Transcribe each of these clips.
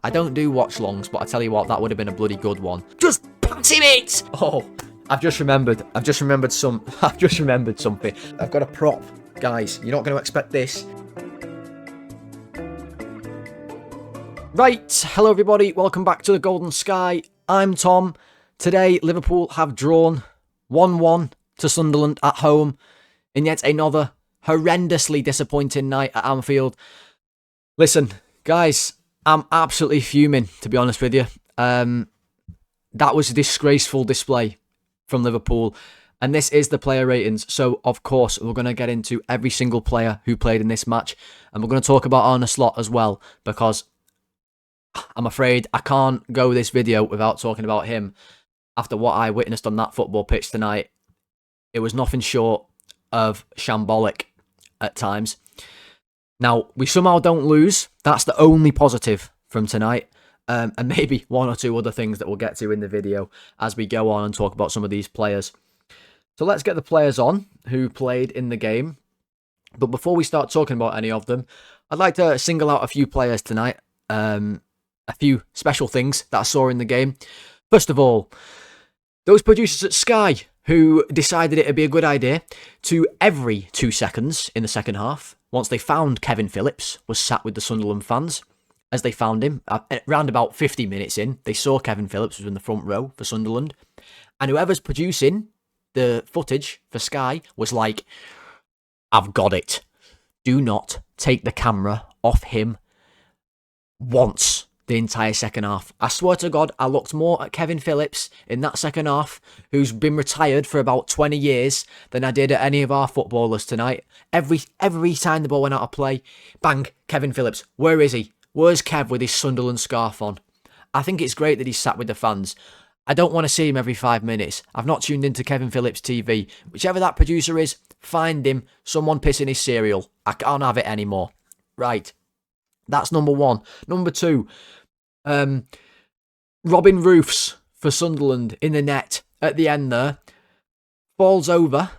I don't do watch longs, but I tell you what, that would have been a bloody good one. Just pass him it! Oh, I've just remembered something. I've got a prop. Guys, you're not going to expect this. Right, hello everybody, welcome back to the Golden Sky. I'm Tom. Today, Liverpool have drawn 1-1 to Sunderland at home in yet another horrendously disappointing night at Anfield. Listen, guys, I'm absolutely fuming, to be honest with you. That was a disgraceful display from Liverpool. And this is the player ratings. So, of course, we're going to get into every single player who played in this match. And we're going to talk about Arne Slot as well, because I'm afraid I can't go this video without talking about him. After what I witnessed on that football pitch tonight, it was nothing short of shambolic at times. Now, we somehow don't lose. That's the only positive from tonight. And maybe one or two other things that we'll get to in the video as we go on and talk about some of these players. So let's get the players on who played in the game. But before we start talking about any of them, I'd like to single out a few players tonight. A few special things that I saw in the game. First of all, those producers at Sky who decided it would be a good idea to every 2 seconds in the second half, once they found Kevin Phillips was sat with the Sunderland fans, as they found him, around about 50 minutes in, they saw Kevin Phillips was in the front row for Sunderland, and whoever's producing the footage for Sky was like, I've got it. Do not take the camera off him once the entire second half. I swear to God, I looked more at Kevin Phillips in that second half, who's been retired for about 20 years, than I did at any of our footballers tonight. Every time the ball went out of play, bang, Kevin Phillips. Where is he? Where's Kev with his Sunderland scarf on? I think it's great that he's sat with the fans. I don't want to see him every 5 minutes. I've not tuned into Kevin Phillips TV. Whichever that producer is, find him. Someone pissing his cereal. I can't have it anymore. Right. That's number one. Number two, Robin Roofs for Sunderland in the net at the end there. Falls over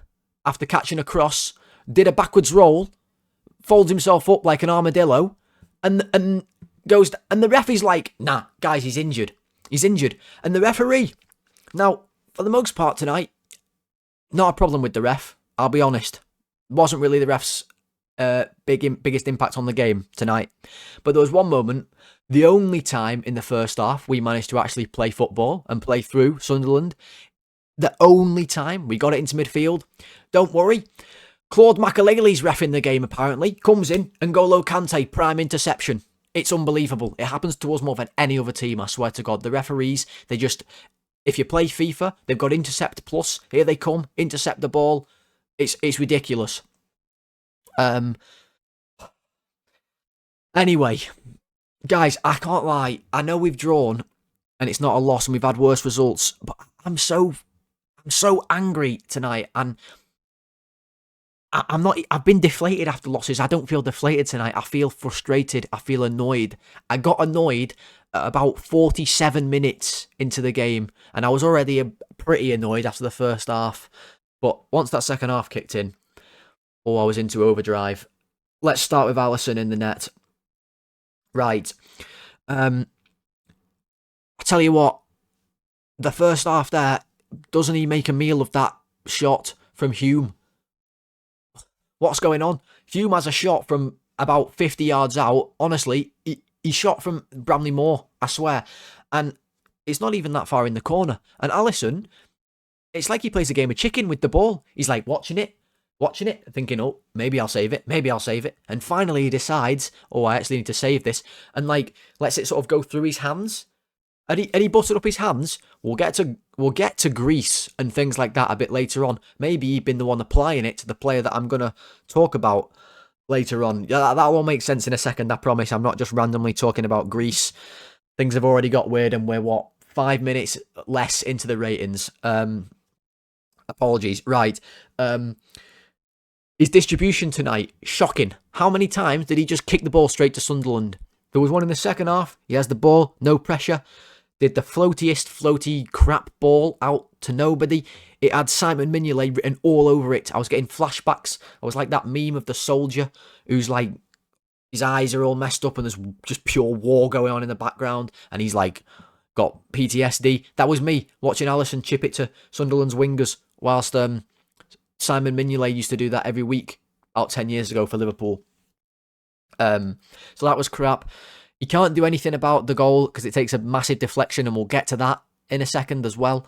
after catching a cross. Did a backwards roll. Folds himself up like an armadillo. And goes... And the ref is like, nah, guys, he's injured. He's injured. And the referee... Now, for the most part tonight, not a problem with the ref. I'll be honest. Wasn't really the ref's biggest impact on the game tonight. But there was one moment, the only time in the first half we managed to actually play football and play through Sunderland. The only time we got it into midfield. Don't worry. Claude Makelele's reffing the game apparently. Comes in and N'Golo Kante, prime interception. It's unbelievable. It happens to us more than any other team, I swear to God. The referees, they just... If you play FIFA, they've got Intercept Plus. Here they come, intercept the ball. It's ridiculous. Anyway, guys, I can't lie. I know we've drawn, and it's not a loss, and we've had worse results, but I'm so angry tonight, and I'm not. I've been deflated after losses. I don't feel deflated tonight. I feel frustrated. I feel annoyed. I got annoyed at about 47 minutes into the game, and I was already pretty annoyed after the first half. But once that second half kicked in, I was into overdrive. Let's start with Alisson in the net. Right. I tell you what, the first half there, doesn't he make a meal of that shot from Hume? What's going on? Hume has a shot from about 50 yards out. Honestly, he shot from Bramley Moore, I swear. And it's not even that far in the corner. And Alisson, it's like he plays a game of chicken with the ball. He's like watching it, thinking, oh, maybe I'll save it. And finally he decides, oh, I actually need to save this. And like, lets it sort of go through his hands. And he butted up his hands. We'll get to grease and things like that a bit later on. Maybe he'd been the one applying it to the player that I'm going to talk about later on. Yeah, that will make sense in a second, I promise. I'm not just randomly talking about grease. Things have already got weird and we're, 5 minutes less into the ratings. Apologies. Right. His distribution tonight, shocking. How many times did he just kick the ball straight to Sunderland? There was one in the second half. He has the ball, no pressure. Did the floaty crap ball out to nobody. It had Simon Mignolet written all over it. I was getting flashbacks. I was like that meme of the soldier who's like his eyes are all messed up and there's just pure war going on in the background, and he's like got PTSD. That was me watching Alisson chip it to Sunderland's wingers whilst Simon Mignolet used to do that every week about 10 years ago for Liverpool. So that was crap. He can't do anything about the goal because it takes a massive deflection, and we'll get to that in a second as well.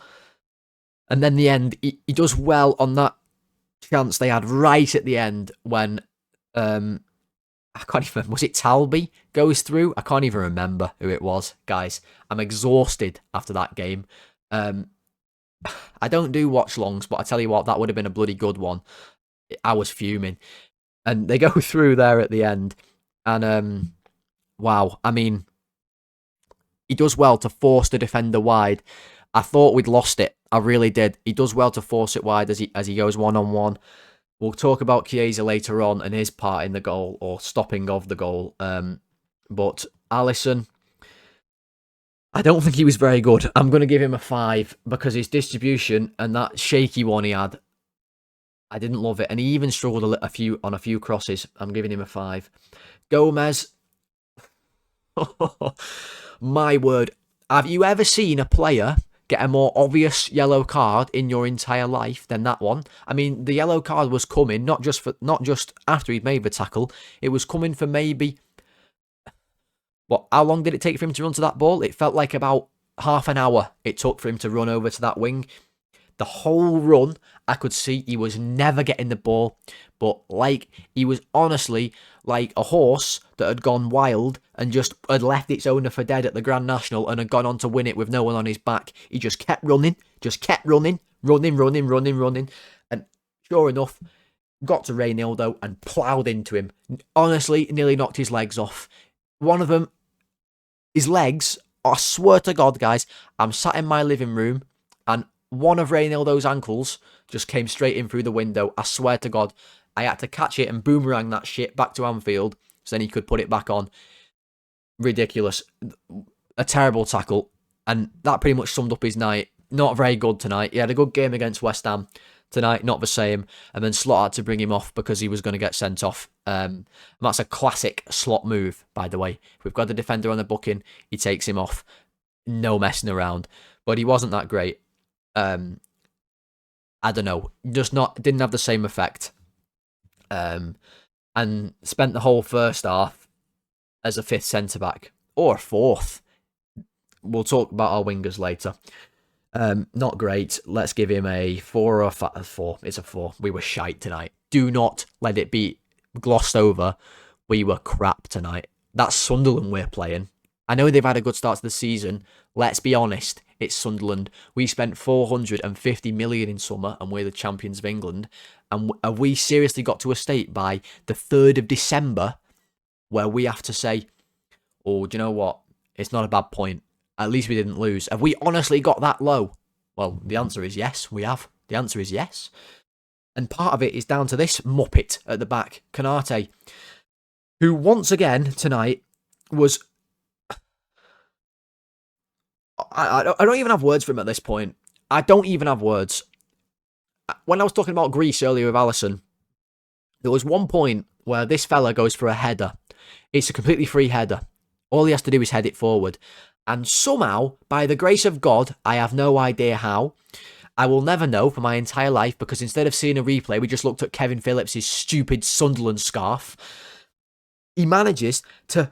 And then the end, he does well on that chance they had right at the end when I can't even remember, was it Talby goes through? I can't even remember who it was, guys. I'm exhausted after that game. I don't do watch longs, but I tell you what, that would have been a bloody good one. I was fuming. And they go through there at the end. And wow, I mean, he does well to force the defender wide. I thought we'd lost it. I really did. He does well to force it wide as he goes one-on-one. We'll talk about Chiesa later on and his part in the goal, or stopping of the goal. But Alisson, I don't think he was very good. I'm going to give him a 5 because his distribution and that shaky one he had, I didn't love it. And he even struggled on a few crosses. I'm giving him a 5. Gomez, my word. Have you ever seen a player get a more obvious yellow card in your entire life than that one? I mean, the yellow card was coming not just after he'd made the tackle. It was coming for maybe, how long did it take for him to run to that ball? It felt like about half an hour it took for him to run over to that wing. The whole run, I could see he was never getting the ball, but like he was honestly like a horse that had gone wild and just had left its owner for dead at the Grand National and had gone on to win it with no one on his back. He just kept running, running. And sure enough, got to Reynildo and ploughed into him. Honestly, nearly knocked his legs off. One of them, his legs, I swear to God, guys, I'm sat in my living room and one of Reynildo's ankles just came straight in through the window. I swear to God, I had to catch it and boomerang that shit back to Anfield so then he could put it back on. Ridiculous. A terrible tackle. And that pretty much summed up his night. Not very good tonight. He had a good game against West Ham. Tonight, not the same. And then Slot had to bring him off because he was going to get sent off. And that's a classic Slot move, by the way. If we've got a defender on the booking, he takes him off. No messing around. But he wasn't that great. I don't know. Didn't have the same effect. And spent the whole first half as a 5th centre-back. Or a 4th. We'll talk about our wingers later. Not great. Let's give him a 4 or a 4. It's a 4. We were shite tonight. Do not let it be glossed over. We were crap tonight. That's Sunderland we're playing. I know they've had a good start to the season. Let's be honest. It's Sunderland. We spent 450 million in summer and we're the champions of England. And have we seriously got to a state by the 3rd of December where we have to say, oh, do you know what? It's not a bad point. At least we didn't lose. Have we honestly got that low? Well, the answer is yes, we have. The answer is yes. And part of it is down to this muppet at the back, Konate, who once again tonight was... I don't even have words for him at this point. I don't even have words. When I was talking about Greece earlier with Alisson, there was one point where this fella goes for a header. It's a completely free header. All he has to do is head it forward. And somehow, by the grace of God, I have no idea how. I will never know for my entire life because instead of seeing a replay, we just looked at Kevin Phillips' stupid Sunderland scarf. He manages to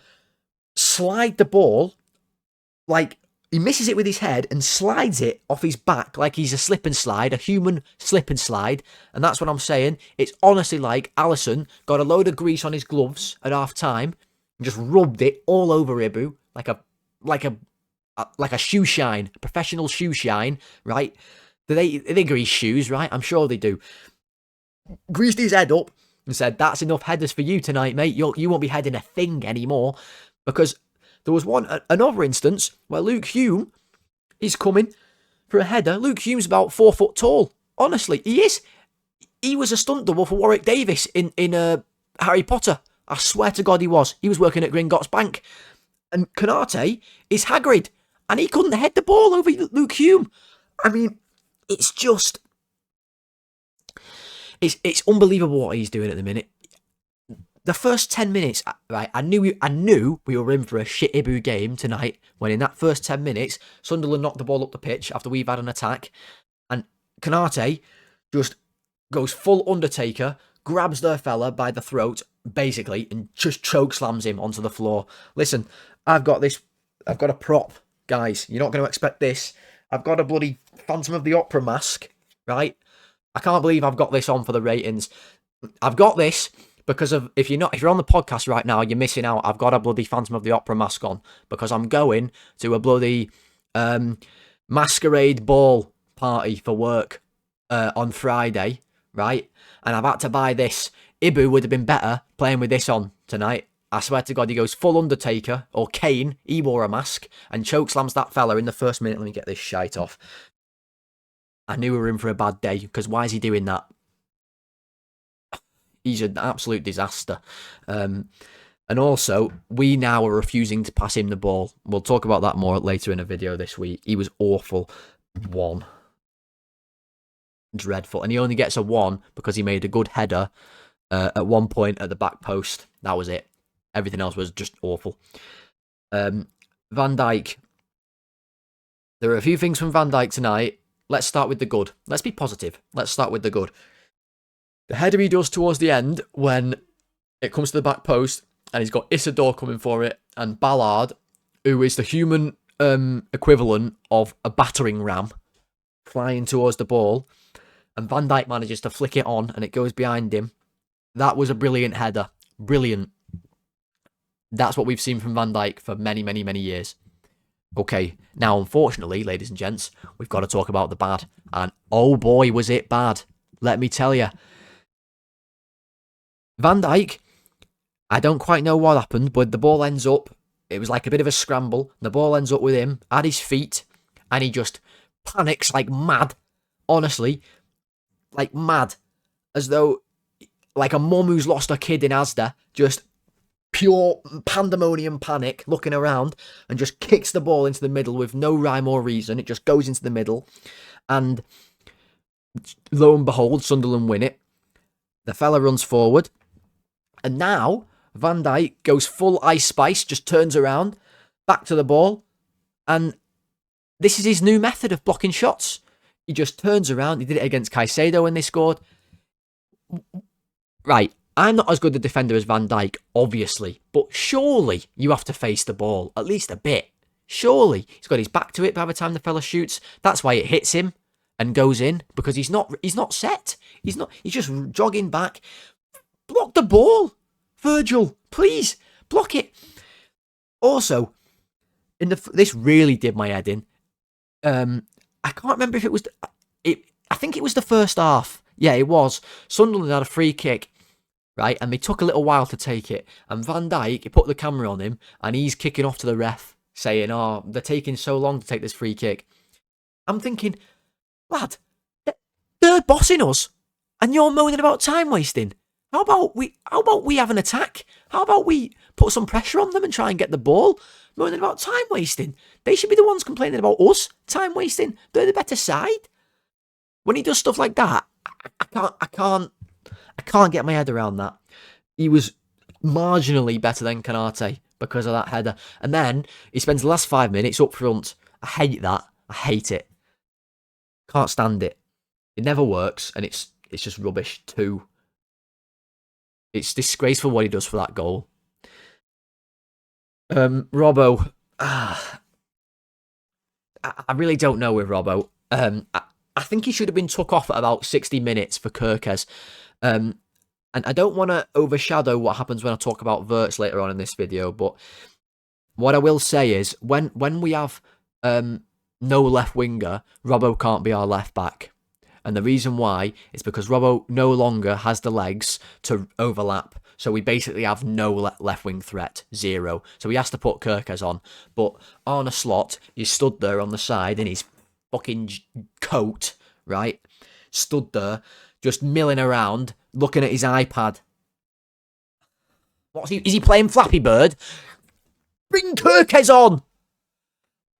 slide the ball, like he misses it with his head and slides it off his back like he's a slip and slide, a human slip and slide. And that's what I'm saying. It's honestly like Alisson got a load of grease on his gloves at half time and just rubbed it all over Ibu like a shoe shine, professional shoe shine, right? They grease shoes, right? I'm sure they do. Greased his head up and said, "That's enough headers for you tonight, mate. You won't be heading a thing anymore." Because there was another instance where Luke Hume is coming for a header. Luke Hume's about 4 foot tall. Honestly, he is. He was a stunt double for Warwick Davis in Harry Potter. I swear to God he was. He was working at Gringotts Bank. And Konate is Hagrid. And he couldn't head the ball over Luke Hume. I mean, it's just... It's unbelievable what he's doing at the minute. the first 10 minutes, right, I knew we were in for a shit Ibu game tonight when in that first 10 minutes, Sunderland knocked the ball up the pitch after we've had an attack, and Konate just goes full Undertaker, grabs their fella by the throat, basically, and just choke slams him onto the floor. Listen, I've got a prop, guys. You're not going to expect this. I've got a bloody Phantom of the Opera mask, right? I can't believe I've got this on for the ratings. I've got this because of if you're on the podcast right now, you're missing out. I've got a bloody Phantom of the Opera mask on because I'm going to a bloody masquerade ball party for work on Friday, right? And I've had to buy this. Ibu would have been better playing with this on tonight. I swear to God, he goes full Undertaker or Kane. He wore a mask and chokeslams that fella in the first minute. Let me get this shite off. I knew we were in for a bad day because why is he doing that? He's an absolute disaster. And also, we now are refusing to pass him the ball. We'll talk about that more later in a video this week. He was awful. 1. Dreadful. And he only gets a 1 because he made a good header at one point at the back post. That was it. Everything else was just awful. Van Dijk. There are a few things from Van Dijk tonight. Let's start with the good. Let's be positive. Let's start with the good. The header he does towards the end when it comes to the back post and he's got Isidore coming for it and Ballard, who is the human equivalent of a battering ram, flying towards the ball, and Van Dijk manages to flick it on and it goes behind him. That was a brilliant header. Brilliant. That's what we've seen from Van Dijk for many, many, many years. Okay, now unfortunately, ladies and gents, we've got to talk about the bad. And oh boy, was it bad. Let me tell you. Van Dijk, I don't quite know what happened, but the ball ends up, it was like a bit of a scramble. The ball ends up with him at his feet, and he just panics like mad. Honestly, like mad. As though, like a mum who's lost her kid in Asda, just pure pandemonium panic, looking around, and just kicks the ball into the middle with no rhyme or reason. It just goes into the middle, and lo and behold, Sunderland win it. The fella runs forward, and now Van Dijk goes full Ice Spice, just turns around, back to the ball, and this is his new method of blocking shots. He just turns around. He did it against Caicedo when they scored. Right, I'm not as good a defender as Van Dijk, obviously, but surely you have to face the ball at least a bit. Surely he's got his back to it by the time the fella shoots. That's why it hits him and goes in, because he's not set. He's just jogging back. Block the ball, Virgil, please block it. Also, this really did my head in. I can't remember if it was. I think it was the first half. Yeah, it was. Sunderland had a free kick, right, and they took a little while to take it. And Van Dijk, he put the camera on him, and he's kicking off to the ref, saying, "Oh, they're taking so long to take this free kick." I'm thinking, lad, they're bossing us, and you're moaning about time wasting. How about we have an attack? How about we put some pressure on them and try and get the ball? Moaning about time wasting. They should be the ones complaining about us time wasting. They're the better side. When he does stuff like that, I can't get my head around that. He was marginally better than Konate because of that header. And then he spends the last 5 minutes up front. I hate that. I hate it. Can't stand it. It never works, and it's just rubbish too. It's disgraceful what he does for that goal. Robbo. I really don't know with Robbo. I think he should have been took off at about 60 minutes for Kerkez. And I don't want to overshadow what happens when I talk about Wirtz later on in this video, but what I will say is when we have no left winger, Robbo can't be our left back. And the reason why is because Robbo no longer has the legs to overlap. So we basically have no left wing threat, 0. So he has to put Kerkez on. But Arne Slot, he stood there on the side in his fucking coat, right? Stood there, just milling around, looking at his iPad. Is he playing Flappy Bird? Bring Kerkez on!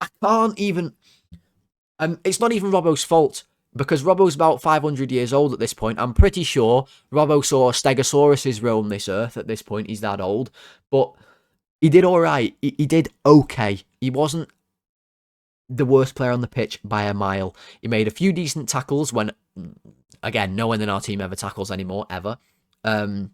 I can't even... it's not even Robbo's fault. because Robbo's about 500 years old at this point. I'm pretty sure Robbo saw Stegosauruses roam this earth at this point. He's that old. But he did all right. He did okay. He wasn't the worst player on the pitch by a mile. He made a few decent tackles when, again, no one in our team ever tackles anymore, ever. And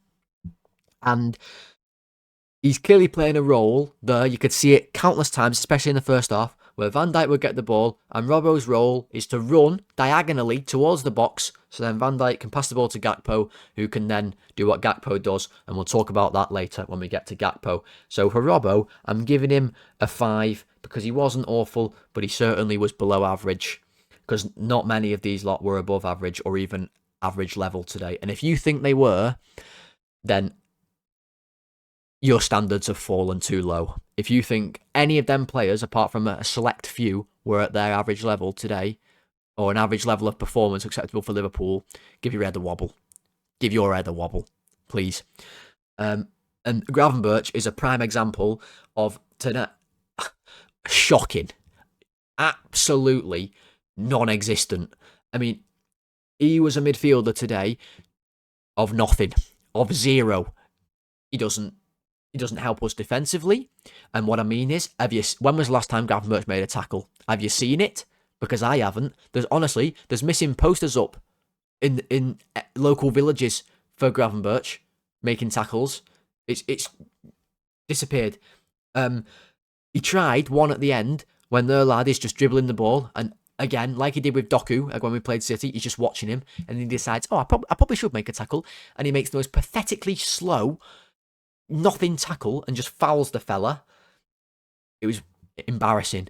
he's clearly playing a role there. You could see it countless times, especially in the first half, where Van Dijk would get the ball, and Robbo's role is to run diagonally towards the box, so then Van Dijk can pass the ball to Gakpo, who can then do what Gakpo does, and we'll talk about that later when we get to Gakpo. So for Robbo, I'm giving him a 5, because he wasn't awful, but he certainly was below average, because not many of these lot were above average, or even average level today. And if you think they were, then your standards have fallen too low. If you think any of them players, apart from a select few, were at their average level today, or an average level of performance acceptable for Liverpool, give your head a wobble. Give your head a wobble, please. And Gravenberch is a prime example of tonight. Shocking. Absolutely non-existent. I mean, he was a midfielder today of nothing, of zero. He doesn't help us defensively. And what I mean is, when was the last time Gravenberch made a tackle? Have you seen it? Because I haven't. There's missing posters up in local villages for Gravenberch making tackles. It's disappeared. He tried one at the end when their lad is just dribbling the ball, and again, like he did with Doku when we played City, he's just watching him, and he decides, I probably should make a tackle, and he makes the most pathetically slow nothing tackle and just fouls the fella. It was embarrassing.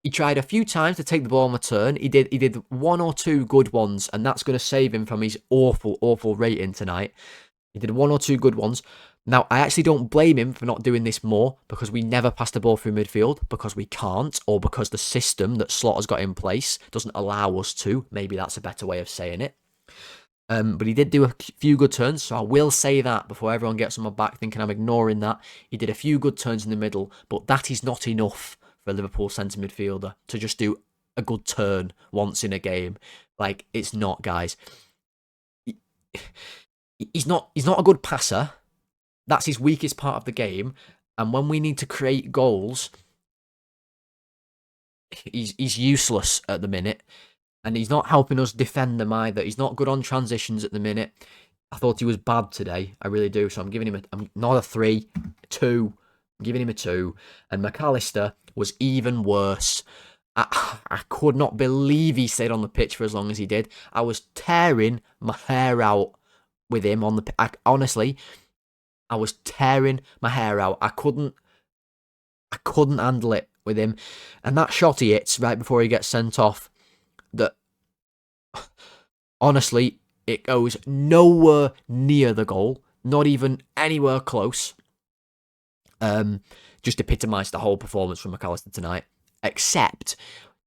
He tried a few times to take the ball on the turn. He did one or two good ones, and that's going to save him from his awful rating tonight. He did one or two good ones. Now, I actually don't blame him for not doing this more, because we never pass the ball through midfield, because we can't, or because the system that Slaughter's got in place doesn't allow us to. Maybe that's a better way of saying it. But he did do a few good turns, so I will say that before everyone gets on my back thinking I'm ignoring that. He did a few good turns in the middle, but that is not enough for a Liverpool centre midfielder to just do a good turn once in a game. Like, it's not, guys. He's not a good passer. That's his weakest part of the game. And when we need to create goals, he's useless at the minute. And he's not helping us defend them either. He's not good on transitions at the minute. I thought he was bad today. I really do. So I'm giving him not a 3, 2. I'm giving him a 2. And McAllister was even worse. I could not believe he stayed on the pitch for as long as he did. I was tearing my hair out with him on the... Honestly, I was tearing my hair out. I couldn't handle it with him. And that shot he hits right before he gets sent off, that honestly, it goes nowhere near the goal, not even anywhere close. Just epitomised the whole performance from McAllister tonight, except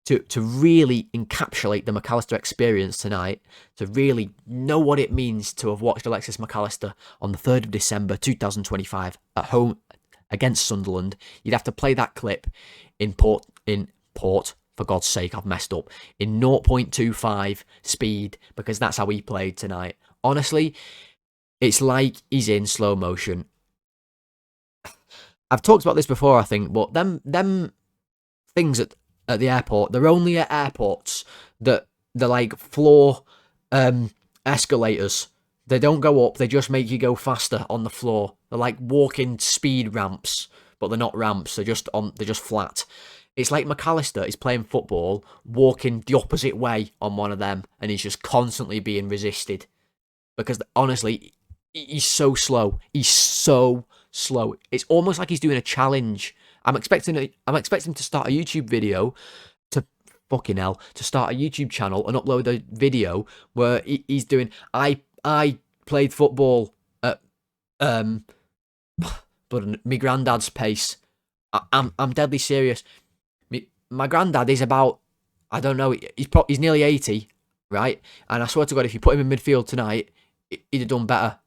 to really encapsulate the McAllister experience tonight, to really know what it means to have watched Alexis McAllister on the 3rd of December 2025 at home against Sunderland. You'd have to play that clip in port, for God's sake, I've messed up, in 0.25 speed, because that's how he played tonight. Honestly, it's like he's in slow motion. I've talked about this before, I think, but them things at the airport, they're only at airports that they're like floor escalators. They don't go up, they just make you go faster on the floor. They're like walking speed ramps, but they're not ramps, they're just flat. It's like McAllister is playing football, walking the opposite way on one of them, and he's just constantly being resisted. Because honestly, he's so slow. He's so slow. It's almost like he's doing a challenge. I'm expecting him to start a YouTube video, to start a YouTube channel and upload a video where he's doing, I played football at but my granddad's pace. I'm deadly serious. My granddad is about, I don't know, he's nearly 80, right? And I swear to God, if you put him in midfield tonight, he'd have done better.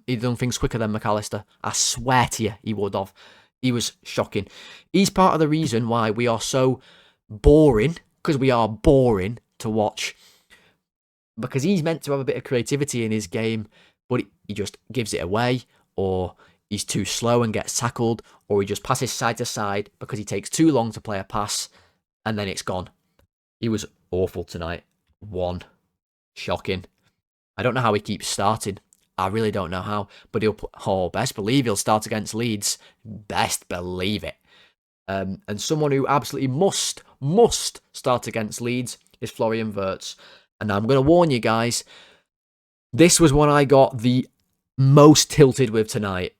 He'd done things quicker than McAllister. I swear to you, he would have. He was shocking. He's part of the reason why we are so boring because we are boring to watch. Because he's meant to have a bit of creativity in his game, but he just gives it away, or he's too slow and gets tackled, or he just passes side to side because he takes too long to play a pass, and then it's gone. He was awful tonight. Shocking. I don't know how he keeps starting. I really don't know how, but best believe he'll start against Leeds. Best believe it. And someone who absolutely must start against Leeds is Florian Wirtz. And I'm going to warn you guys, this was one I got the most tilted with tonight.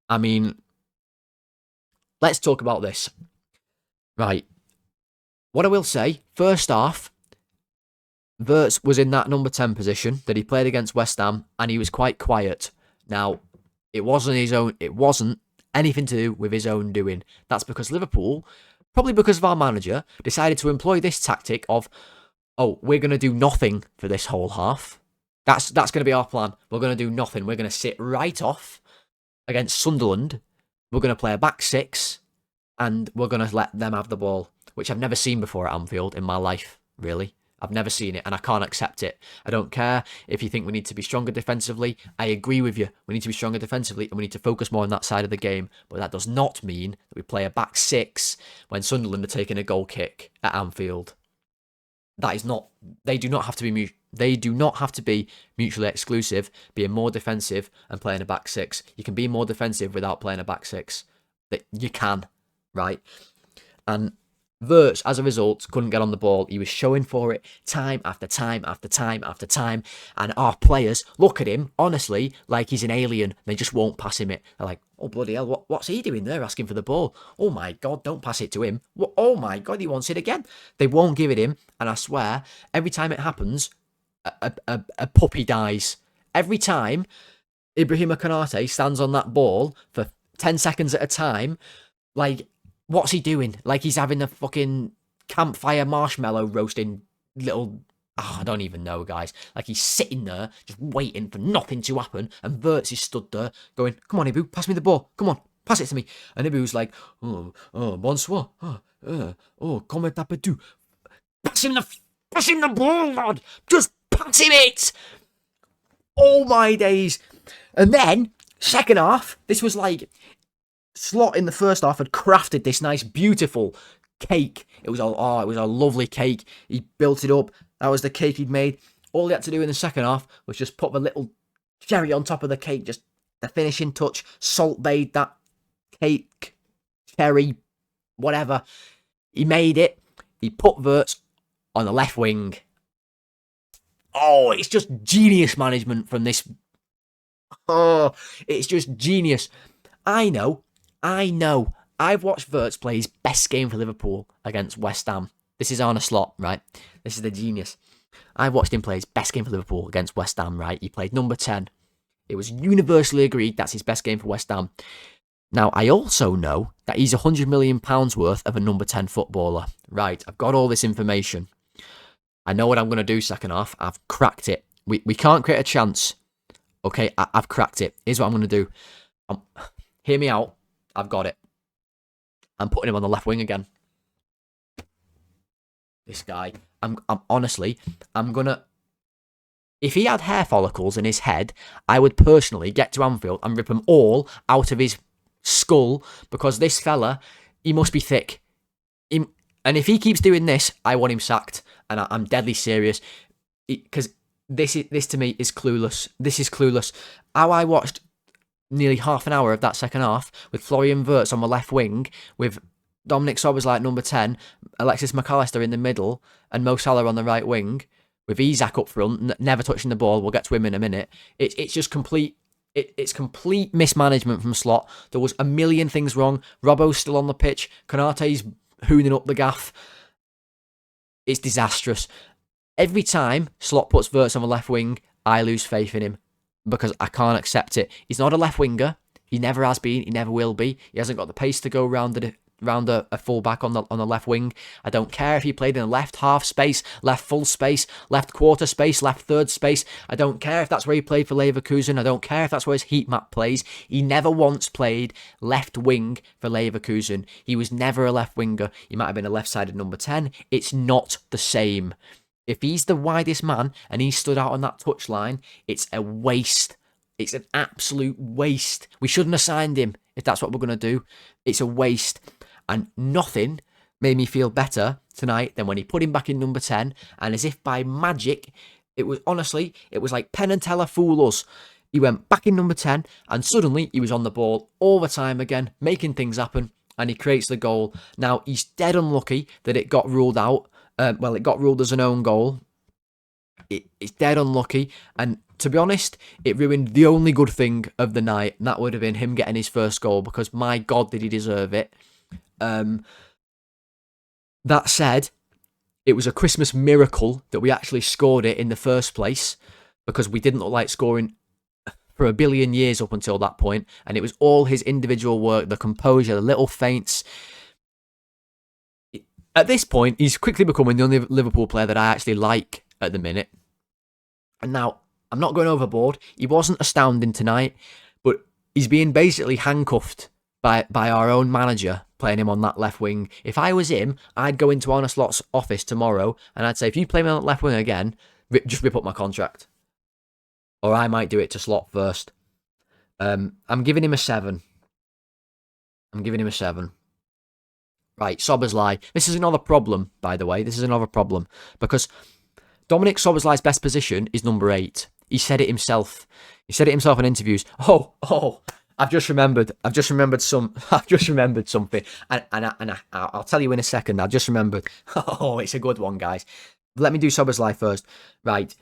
I mean, let's talk about this. Right. What I will say, first off, Wirtz was in that number 10 position that he played against West Ham, and he was quite quiet. Now, it wasn't anything to do with his own doing. That's because Liverpool, probably because of our manager, decided to employ this tactic of, oh, we're going to do nothing for this whole half. That's going to be our plan. We're going to do nothing. We're going to sit right off against Sunderland. We're going to play a back six, and we're going to let them have the ball, which I've never seen before at Anfield in my life, really. I've never seen it, and I can't accept it. I don't care if you think we need to be stronger defensively. I agree with you. We need to be stronger defensively, and we need to focus more on that side of the game. But that does not mean that we play a back six when Sunderland are taking a goal kick at Anfield. That is not. They do not have to be mutually exclusive. Being more defensive and playing a back six. You can be more defensive without playing a back six. That you can, right? And Wirtz, as a result, couldn't get on the ball. He was showing for it time after time after time after time. And our players look at him, honestly, like he's an alien. They just won't pass him it. They're like, oh, bloody hell, what's he doing there asking for the ball? Oh, my God, don't pass it to him. Oh, my God, he wants it again. They won't give it him. And I swear, every time it happens, a puppy dies. Every time Ibrahima Konate stands on that ball for 10 seconds at a time, like, what's he doing? Like he's having a fucking campfire marshmallow roasting little... Oh, I don't even know, guys. Like he's sitting there just waiting for nothing to happen, and Wirtz is stood there going, come on, Ibu, pass me the ball. Come on, pass it to me. And Ibu's like, bonsoir. Comment t'appelles-tu? Pass him the ball, lad. Just pass him it. Oh, my days. And then, second half, this was like... Slot in the first half had crafted this nice, beautiful cake. It was a lovely cake. He built it up. That was the cake he'd made. All he had to do in the second half was just put a little cherry on top of the cake, just the finishing touch, salt bathe that cake, cherry, whatever. He made it. He put Wirtz on the left wing. Oh, it's just genius management from this. Oh, it's just genius. I know. I've watched Wirtz play his best game for Liverpool against West Ham. This is Arne Slot, right? This is the genius. I've watched him play his best game for Liverpool against West Ham, right? He played number 10. It was universally agreed that's his best game for West Ham. Now, I also know that he's £100 million worth of a number 10 footballer. Right, I've got all this information. I know what I'm going to do second half. I've cracked it. We can't create a chance. Okay, I've cracked it. Here's what I'm going to do. Hear me out. I've got it. I'm putting him on the left wing again. This guy. I'm gonna... If he had hair follicles in his head, I would personally get to Anfield and rip them all out of his skull, because this fella, he must be thick. And if he keeps doing this, I want him sacked. And I'm deadly serious. Because this to me is clueless. This is clueless. How I watched nearly half an hour of that second half with Florian Wirtz on the left wing, with Dominic Szoboszlai at number 10, Alexis McAllister in the middle, and Mo Salah on the right wing, with Isak up front, never touching the ball. We'll get to him in a minute. It's just complete... It's complete mismanagement from Slot. There was a million things wrong. Robbo's still on the pitch. Konate's hooning up the gaff. It's disastrous. Every time Slot puts Wirtz on the left wing, I lose faith in him, because I can't accept it. He's not a left winger. He never has been. He never will be. He hasn't got the pace to go around a full-back on the left wing. I don't care if he played in the left half space, left full space, left quarter space, left third space. I don't care if that's where he played for Leverkusen. I don't care if that's where his heat map plays. He never once played left wing for Leverkusen. He was never a left winger. He might have been a left-sided number 10. It's not the same. If he's the widest man and he stood out on that touchline, it's a waste. It's an absolute waste. We shouldn't have signed him if that's what we're going to do. It's a waste. And nothing made me feel better tonight than when he put him back in number 10. And as if by magic, it was like Penn and Teller fool us. He went back in number 10 and suddenly he was on the ball all the time again, making things happen. And he creates the goal. Now, he's dead unlucky that it got ruled out. It got ruled as an own goal. It's dead unlucky. And to be honest, it ruined the only good thing of the night. And that would have been him getting his first goal because, my God, did he deserve it. That said, it was a Christmas miracle that we actually scored it in the first place because we didn't look like scoring for a billion years up until that point. And it was all his individual work, the composure, the little feints. At this point, he's quickly becoming the only Liverpool player that I actually like at the minute. And now, I'm not going overboard. He wasn't astounding tonight, but he's being basically handcuffed by our own manager playing him on that left wing. If I was him, I'd go into Arne Slot's office tomorrow and I'd say, if you play me on that left wing again, just rip up my contract. Or I might do it to Slot first. I'm giving him a 7. Right, Szoboszlai. This is another problem, by the way. This is another problem. Because Dominic Szoboszlai's best position is number 8. He said it himself. He said it himself in interviews. I've just remembered something. And I'll tell you in a second. I just remembered. Oh, it's a good one, guys. Let me do Szoboszlai first. Right.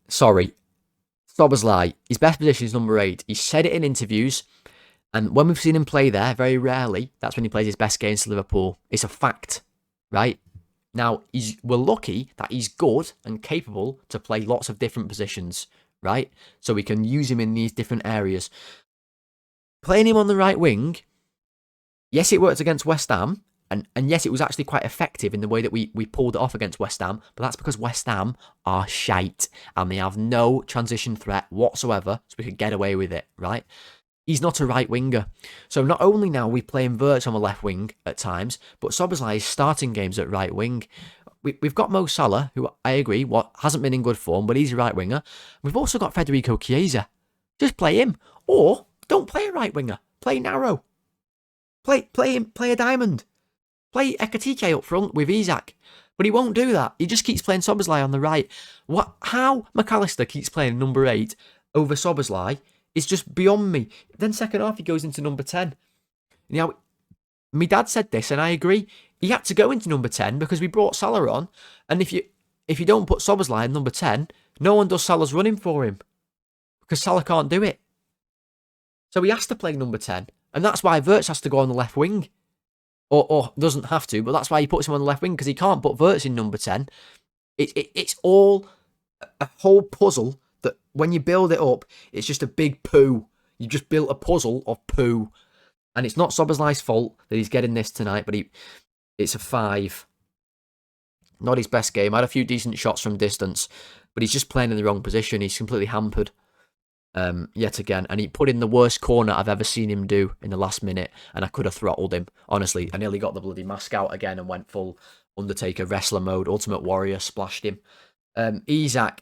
Sorry. Szoboszlai. His best position is number 8. He said it in interviews. And when we've seen him play there, very rarely, that's when he plays his best games to Liverpool. It's a fact, right? Now, we're lucky that he's good and capable to play lots of different positions, right? So we can use him in these different areas. Playing him on the right wing, yes, it worked against West Ham, and yes, it was actually quite effective in the way that we pulled it off against West Ham, but that's because West Ham are shite, and they have no transition threat whatsoever, so we could get away with it, right? He's not a right winger. So not only now we playing Wirtz on the left wing at times, but Szoboszlai is starting games at right wing. We've got Mo Salah, who I agree hasn't been in good form, but he's a right winger. We've also got Federico Chiesa. Just play him. Or don't play a right winger. Play narrow. Play a diamond. Play Ekitike up front with Isak. But he won't do that. He just keeps playing Szoboszlai on the right. How McAllister keeps playing number 8 over Szoboszlai is just beyond me. Then second half, he goes into number 10. Now, my dad said this, and I agree. He had to go into number 10 because we brought Salah on. And if you don't put Szoboszlai in number 10, no one does Salah's running for him. Because Salah can't do it. So he has to play number 10. And that's why Wirtz has to go on the left wing. Or doesn't have to, but that's why he puts him on the left wing, because he can't put Wirtz in number 10. It's all a whole puzzle that when you build it up, it's just a big poo. You just built a puzzle of poo. And it's not Szoboszlai's fault that he's getting this tonight, but it's a 5. Not his best game. Had a few decent shots from distance, but he's just playing in the wrong position. He's completely hampered yet again. And he put in the worst corner I've ever seen him do in the last minute, and I could have throttled him. Honestly, I nearly got the bloody mask out again and went full Undertaker wrestler mode. Ultimate Warrior splashed him. Isak.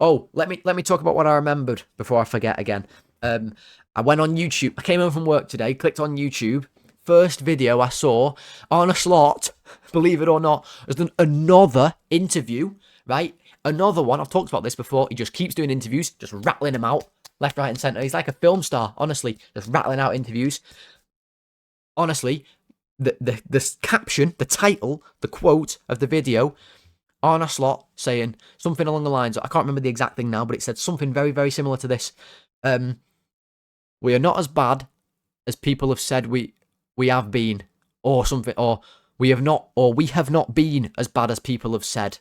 Oh, let me talk about what I remembered before I forget again. I went on YouTube. I came home from work today, clicked on YouTube. First video I saw, Arne Slot, believe it or not, has done another interview, right? Another one. I've talked about this before. He just keeps doing interviews, just rattling them out, left, right, and centre. He's like a film star, honestly, just rattling out interviews. Honestly, the caption, the title, the quote of the video, Arne Slot saying something along the lines, I can't remember the exact thing now, but it said something very, very similar to this. We are not as bad as people have said we have been, or something, or we have not been as bad as people have said.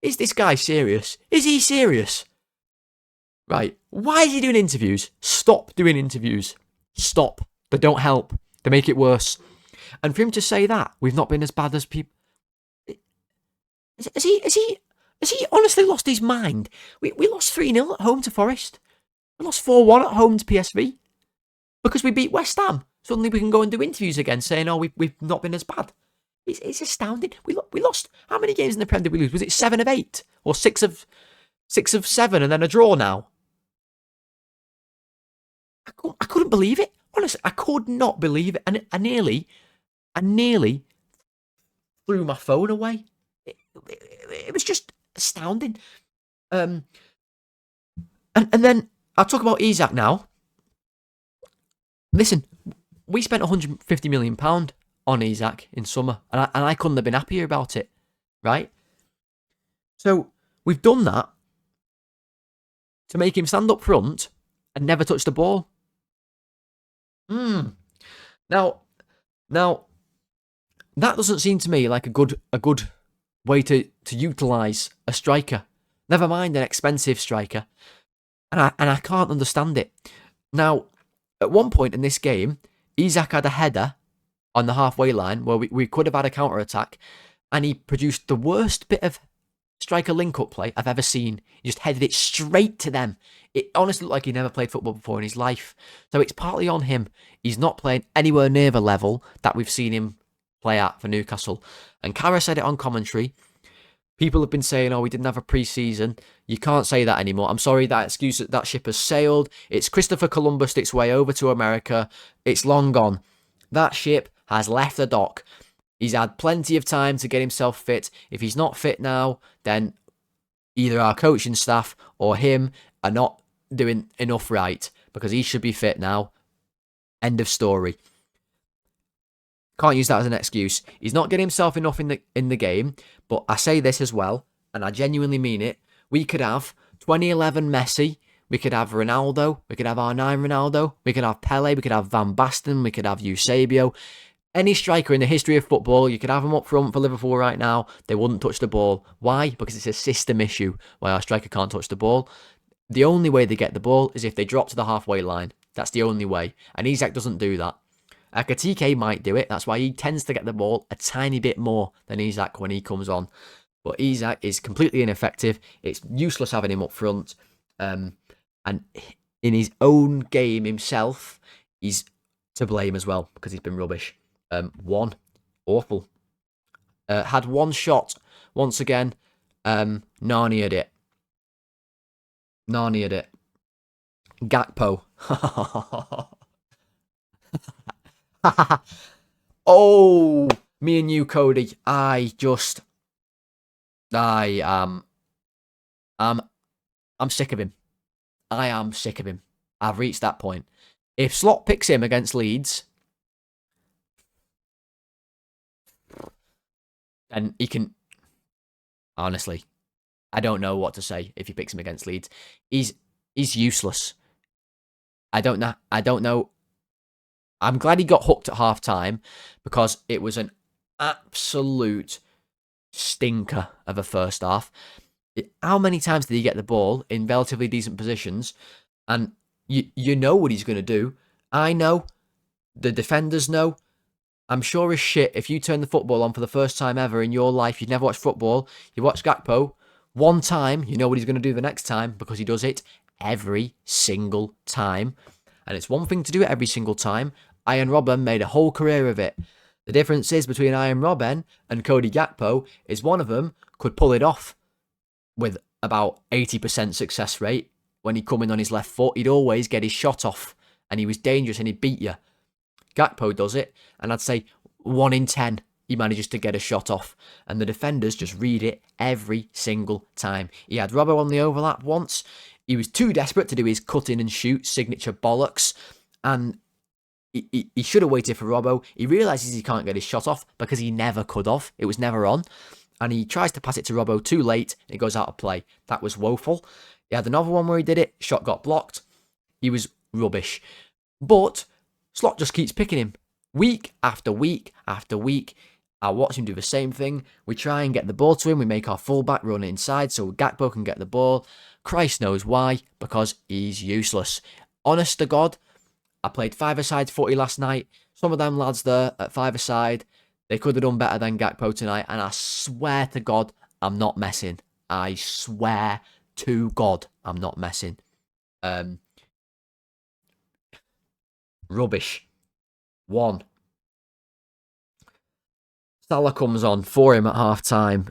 Is this guy serious? Is he serious? Right. Why is he doing interviews? Stop doing interviews. stop. They don't help. They make it worse. And for him to say that, we've not been as bad as people... Has he honestly lost his mind? We lost 3-0 at home to Forest. We lost 4-1 at home to PSV. Because we beat West Ham. Suddenly we can go and do interviews again saying, oh, we've not been as bad. It's astounding. We lost... How many games in the Prem did we lose? Was it 7 of 8? Or 6 of 7 and then a draw now? I couldn't believe it. Honestly, I could not believe it. And I nearly threw my phone away. It was just astounding. And then I'll talk about Isak now. Listen, we spent £150 million on Isak in summer, and I couldn't have been happier about it, right? So we've done that to make him stand up front and never touch the ball. Now that doesn't seem to me like a good way to utilise a striker. Never mind an expensive striker. And I can't understand it. Now, at one point in this game, Isak had a header on the halfway line where we could have had a counter-attack, and he produced the worst bit of striker link-up play I've ever seen. He just headed it straight to them. It honestly looked like he never played football before in his life. So it's partly on him. He's not playing anywhere near the level that we've seen him play at for Newcastle. And Cara said it on commentary. People have been saying, oh, we didn't have a pre-season. You can't say that anymore. I'm sorry, that excuse, that ship has sailed. It's Christopher Columbus its way over to America. It's long gone. That ship has left the dock. He's had plenty of time to get himself fit. If he's not fit now, then either our coaching staff or him are not doing enough right, because he should be fit now. End of story. Can't use that as an excuse. He's not getting himself enough in the game, but I say this as well, and I genuinely mean it. We could have 2011 Messi, we could have Ronaldo, we could have R9 Ronaldo, we could have Pele, we could have Van Basten, we could have Eusebio. Any striker in the history of football, you could have them up front for Liverpool right now, they wouldn't touch the ball. Why? Because it's a system issue why our striker can't touch the ball. The only way they get the ball is if they drop to the halfway line. That's the only way. And Isak doesn't do that. Ekitike might do it. That's why he tends to get the ball a tiny bit more than Isak when he comes on. But Isak is completely ineffective. It's useless having him up front. And in his own game himself, he's to blame as well because he's been rubbish. Awful. Had one shot once again. Narnia'd it. Gakpo. Oh, me and you, Cody. I'm sick of him. I am sick of him. I've reached that point. If Slot picks him against Leeds, then he can... Honestly, I don't know what to say if he picks him against Leeds. He's useless. I don't know. I'm glad he got hooked at half-time because it was an absolute stinker of a first half. How many times did he get the ball in relatively decent positions? And you know what he's going to do. I know. The defenders know. I'm sure as shit if you turn the football on for the first time ever in your life, you've never watched football, you watch Gakpo, one time, you know what he's going to do the next time because he does it every single time. And it's one thing to do it every single time. Ian Robben made a whole career of it. The difference is between Ian Robben and Cody Gakpo is one of them could pull it off with about 80% success rate. When he'd come in on his left foot, he'd always get his shot off and he was dangerous and he'd beat you. Gakpo does it, and I'd say 1 in 10 he manages to get a shot off, and the defenders just read it every single time. He had Robbo on the overlap once. He was too desperate to do his cut-in and shoot signature bollocks, and he should have waited for Robbo. He realises he can't get his shot off because he never could have. It was never on, and he tries to pass it to Robbo too late, and it goes out of play. That was woeful. He had another one where he did it, shot got blocked. He was rubbish. But Slot just keeps picking him. Week after week after week. I watch him do the same thing. We try and get the ball to him. We make our fullback run inside so Gakpo can get the ball. Christ knows why. Because he's useless. Honest to God, I played five-a-side footy last night. Some of them lads there at five-a-side, they could have done better than Gakpo tonight. And I swear to God, I'm not messing. I swear to God, I'm not messing. Rubbish. 1. Salah comes on for him at half-time.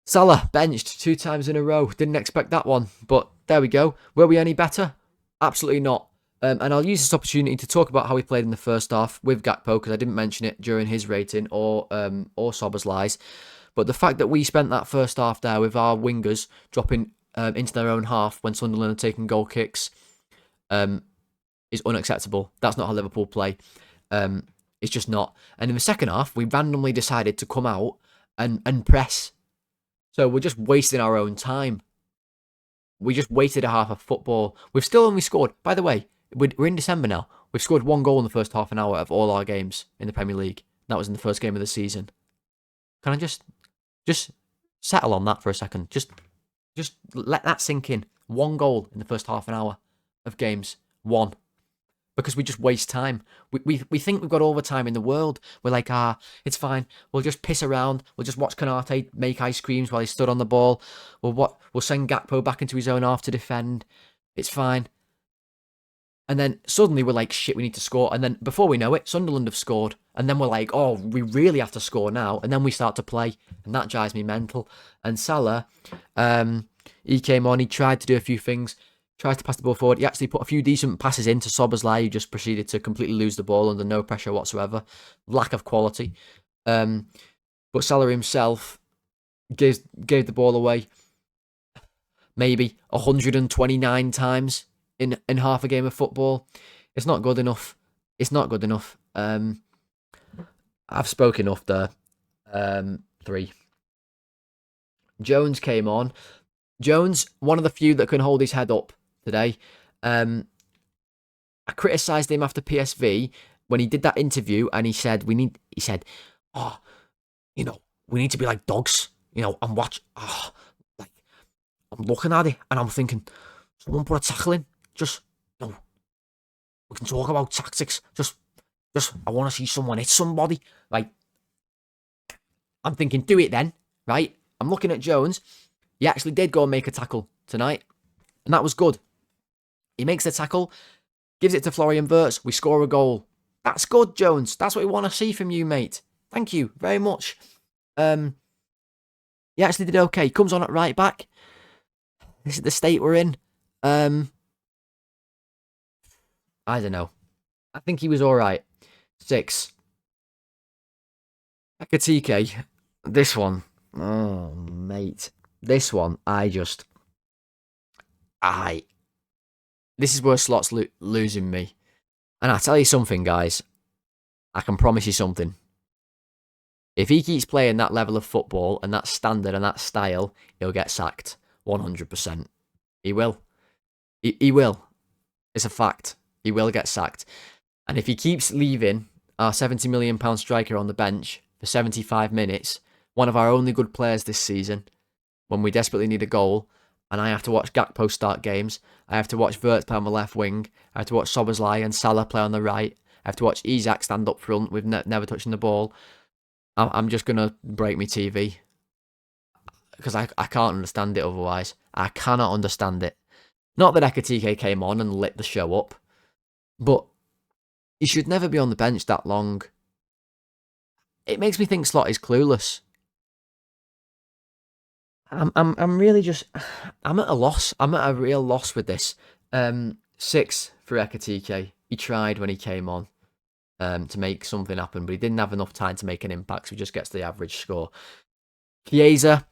Salah benched 2 times in a row. Didn't expect that one, but there we go. Were we any better? Absolutely not. And I'll use this opportunity to talk about how we played in the first half with Gakpo, because I didn't mention it during his rating or Szoboszlai's. But the fact that we spent that first half there with our wingers dropping into their own half when Sunderland are taking goal kicks is unacceptable. That's not how Liverpool play. It's just not. And in the second half, we randomly decided to come out and press. So we're just wasting our own time. We just wasted a half of football. We've still only scored, by the way, we're in December now. We've scored 1 goal in the first half an hour of all our games in the Premier League. That was in the first game of the season. Can I just settle on that for a second? Just let that sink in. 1 goal in the first half an hour of games. 1. Because we just waste time. We think we've got all the time in the world. We're like, it's fine. We'll just piss around. We'll just watch Konate make ice creams while he stood on the ball. We'll send Gakpo back into his own half to defend. It's fine. And then suddenly we're like, shit, we need to score. And then before we know it, Sunderland have scored. And then we're like, oh, we really have to score now. And then we start to play. And that drives me mental. And Salah, he came on. He tried to do a few things. Tries to pass the ball forward. He actually put a few decent passes into Szoboszlai, who just proceeded to completely lose the ball under no pressure whatsoever. Lack of quality. But Salah himself gave the ball away maybe 129 times in half a game of football. It's not good enough. It's not good enough. I've spoken enough there. 3. Jones came on. Jones, one of the few that can hold his head up today. I criticised him after PSV when he did that interview, and he said, we need to be like dogs, and watch. I'm looking at it and I'm thinking, someone put a tackle in. Just, we can talk about tactics. Just, I want to see someone hit somebody. Like, I'm thinking, do it then, right? I'm looking at Jones. He actually did go and make a tackle tonight, and that was good. He makes the tackle, gives it to Florian Wirtz. We score a goal. That's good, Jones. That's what we want to see from you, mate. Thank you very much. He actually did okay. He comes on at right back. This is the state we're in. I don't know. I think he was all right. 6. Ekitike. This one. Oh, mate. This one, this is where Slot's losing me. And I'll tell you something, guys. I can promise you something. If he keeps playing that level of football and that standard and that style, he'll get sacked. 100%. He will. He will. It's a fact. He will get sacked. And if he keeps leaving our £70 million striker on the bench for 75 minutes, one of our only good players this season, when we desperately need a goal, and I have to watch Gakpo start games, I have to watch Wirtz play on the left wing, I have to watch Szoboszlai and Salah play on the right, I have to watch Isak stand up front with never touching the ball, I'm just going to break my TV. Because I can't understand it otherwise. I cannot understand it. Not that Ekitike came on and lit the show up, but he should never be on the bench that long. It makes me think Slot is clueless. I'm really just, I'm at a loss. I'm at a real loss with this. 6 for Ekitike. He tried when he came on to make something happen, but he didn't have enough time to make an impact, so he just gets the average score. Chiesa,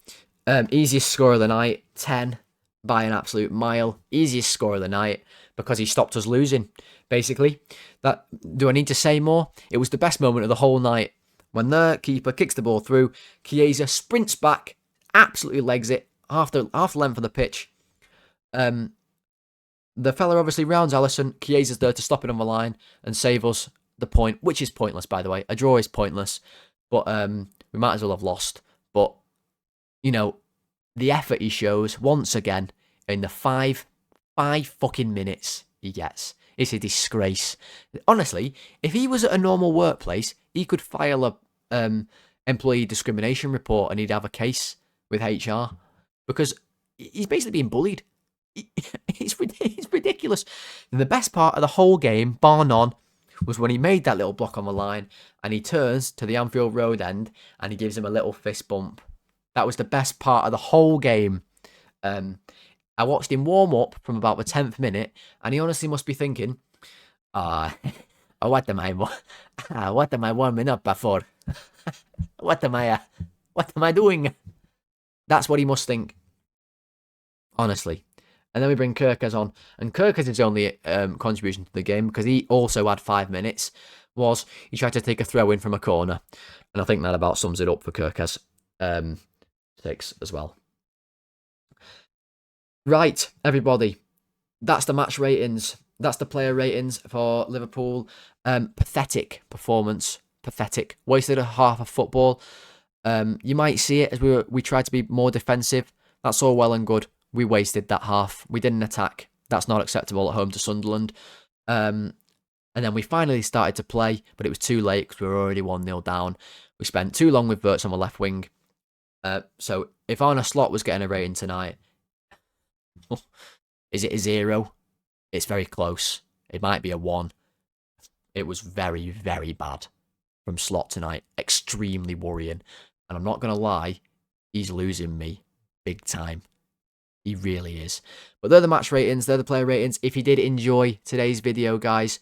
easiest score of the night, 10 by an absolute mile. Easiest score of the night because he stopped us losing, basically. Do I need to say more? It was the best moment of the whole night. When the keeper kicks the ball through, Chiesa sprints back, absolutely legs it, half the length of the pitch. The fella obviously rounds Alisson. Chiesa's there to stop it on the line and save us the point, which is pointless, by the way. A draw is pointless, but we might as well have lost. But, the effort he shows once again in the five fucking minutes he gets. It's a disgrace. Honestly, if he was at a normal workplace, he could file a employee discrimination report and he'd have a case with HR because he's basically being bullied. It's ridiculous. And the best part of the whole game, bar none, was when he made that little block on the line and he turns to the Anfield Road end and he gives him a little fist bump. That was the best part of the whole game. I watched him warm up from about the 10th minute and he honestly must be thinking, what am I warming up for? What am I doing? That's what he must think. Honestly. And then we bring Kerkez on. And Kerkez's only contribution to the game, because he also had 5 minutes, was he tried to take a throw in from a corner. And I think that about sums it up for Kerkez. 6 as well. Right, everybody. That's the match ratings. That's the player ratings for Liverpool. Pathetic performance. Pathetic. Wasted a half of football. You might see it as we tried to be more defensive. That's all well and good. We wasted that half. We didn't attack. That's not acceptable at home to Sunderland. And then we finally started to play, but it was too late because we were already 1-0 down. We spent too long with Wirtz on the left wing. So if Arne Slot was getting a rating tonight, is it a 0? It's very close. It might be a 1. It was very, very bad from Slot tonight. Extremely worrying. And I'm not going to lie, he's losing me big time. He really is. But they're the match ratings. They're the player ratings. If you did enjoy today's video, guys,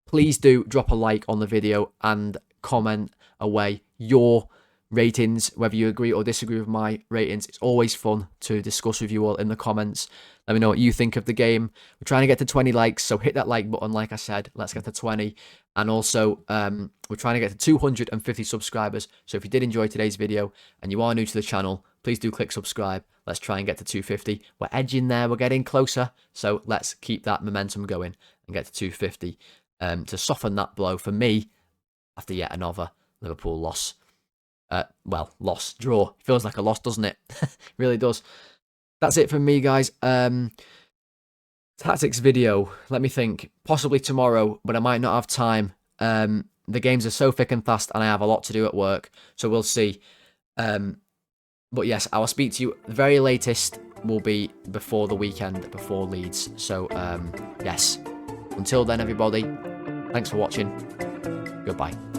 please do drop a like on the video and comment away your ratings, whether you agree or disagree with my ratings. It's always fun to discuss with you all in the comments. Let me know what you think of the game. We're trying to get to 20 likes, so hit that like button. Like I said, let's get to 20. And also, we're trying to get to 250 subscribers. So if you did enjoy today's video and you are new to the channel, please do click subscribe. Let's try and get to 250. We're edging there. We're getting closer. So let's keep that momentum going and get to 250 to soften that blow for me after yet another Liverpool loss. Loss, draw. It feels like a loss, doesn't it? It really does. That's it from me, guys. Tactics video. Let me think. Possibly tomorrow, but I might not have time. The games are so thick and fast, and I have a lot to do at work. So we'll see. But yes, I will speak to you. The very latest will be before the weekend, before Leeds. So, yes. Until then, everybody, thanks for watching. Goodbye.